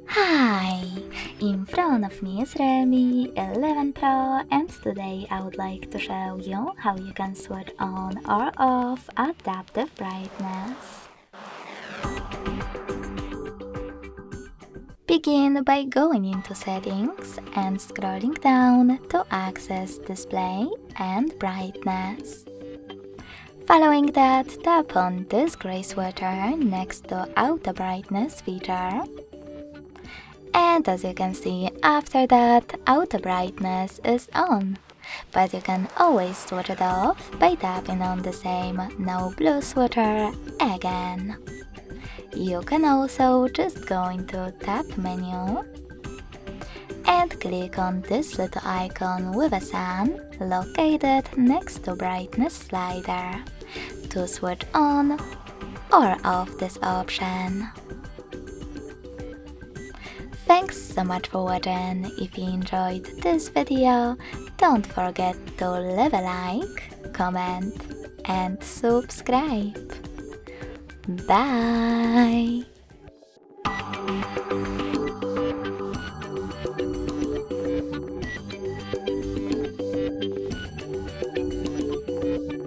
Hi! In front of me is Realme 11 Pro, and today I would like to show you how you can switch on or off adaptive brightness. Begin by going into settings and scrolling down to access display and brightness. Following that, tap on this gray switcher next to auto brightness feature. And as you can see, after that, auto brightness is on. But you can always switch it off by tapping on the same no blue switcher again. You can also just go into tap menu and click on this little icon with a sun located next to brightness slider to switch on or off this option. Thanks so much for watching. If you enjoyed this video, don't forget to leave a like, comment and subscribe. Bye!